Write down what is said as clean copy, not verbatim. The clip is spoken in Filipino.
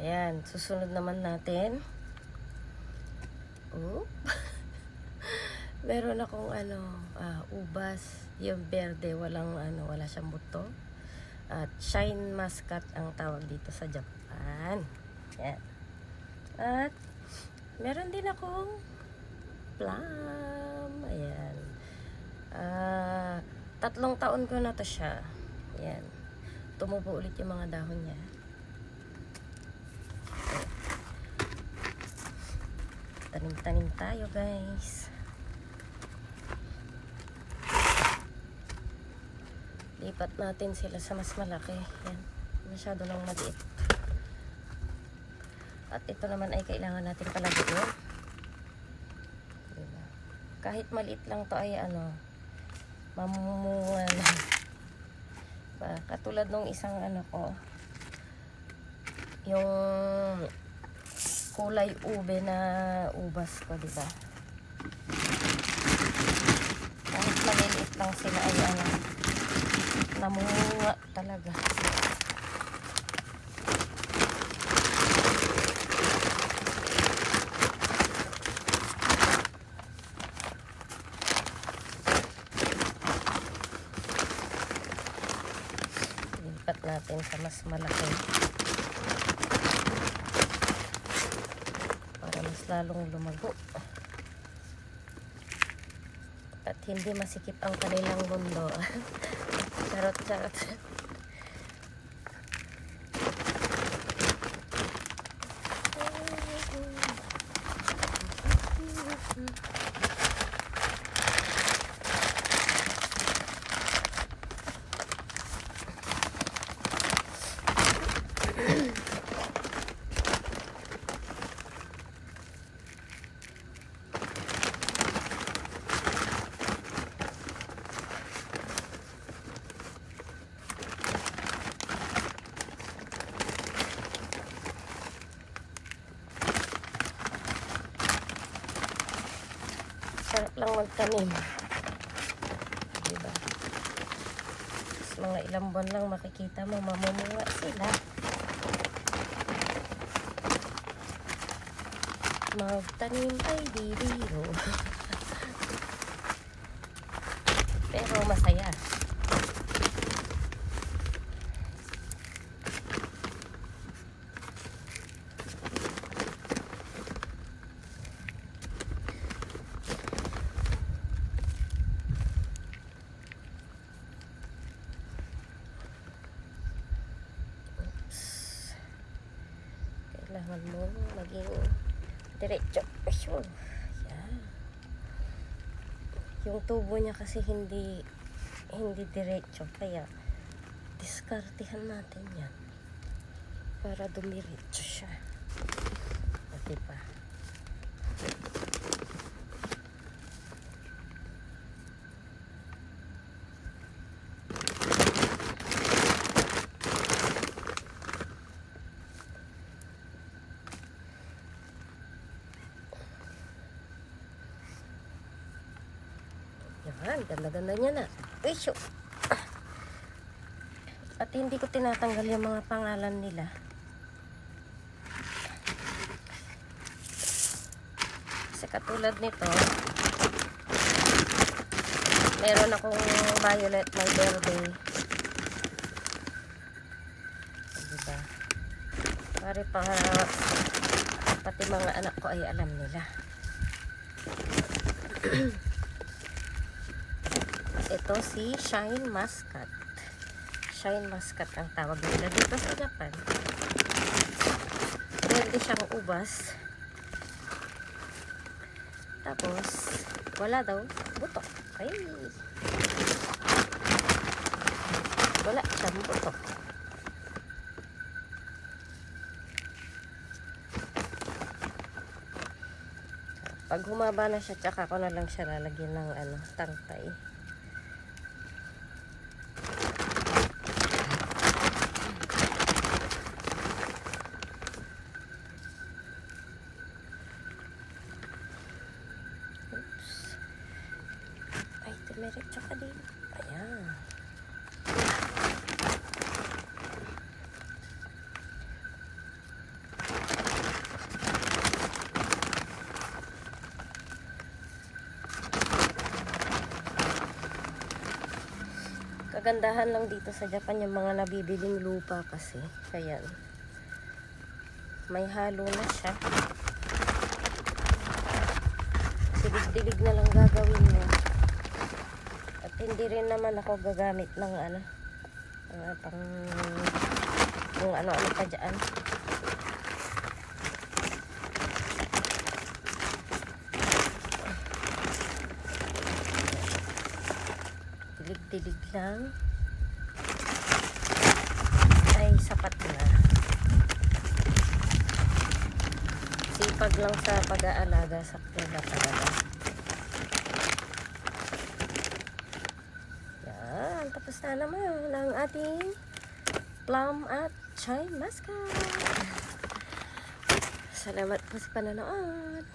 Ayan, susunod naman natin. Meron akong ubas, yung berde, wala siyang buto. At shine muscat ang tawag dito sa Japan. Ayan. At meron din akong plum. Ayan. 3 taon ko na to siya. Ayan. Tumubo ulit yung mga dahon niya. Tanim-tanim tayo, guys. Lipat natin sila sa mas malaki. Yan. Masyado nang maliit. At ito naman ay kailangan natin palaguin. Diba? Kahit maliit lang to ay mamumunga na. Diba? Katulad nung isang ko, yung kulay ube na ubas ko, diba? Kahit maliliit lang sila ay namunga talaga. Lipat natin sa mas malaki para mas lalong lumago at hindi masikip ang kanilang mundo. Charot. Sarap lang magtanim. Diba? Tapos mga ilang buwan lang makikita mo, mamumunga sila. Magtanim ay di biro. Pero masaya. Kailangan mo maging diretso. Yan. Yung tubo niya kasi hindi diretso, kaya diskartehan natin yan para dumiretso siya. Diba? Yan, ganda-ganda niya na. Uysyo! At hindi ko tinatanggal yung mga pangalan nila. Kasi katulad nito, meron akong violet, may verde. Diba? Pati mga anak ko ay alam nila. Ito si shine muscat. Shine muscat ang tawag nila dito sa Japan. Pwede siyang ubas. Tapos wala daw buto. Ay, wala siyang buto. Pag humaba na siya, tsaka ko na lang siya lalagyan ng tangtay. Diretso ka din. Ayan. Kagandahan lang dito sa Japan yung mga nabibiling lupa kasi. Ayan. May halo na siya. Dilig-dilig na lang gagawin mo. At hindi rin naman ako gagamit ng pang kung ano-ano pa dyan. Dilig-dilig lang ay sapat na. Sipag lang sa pag-aalaga, sakto na talaga. Yan, tapos na naman ang ating plum at shine mascara. Salamat po sa panonood.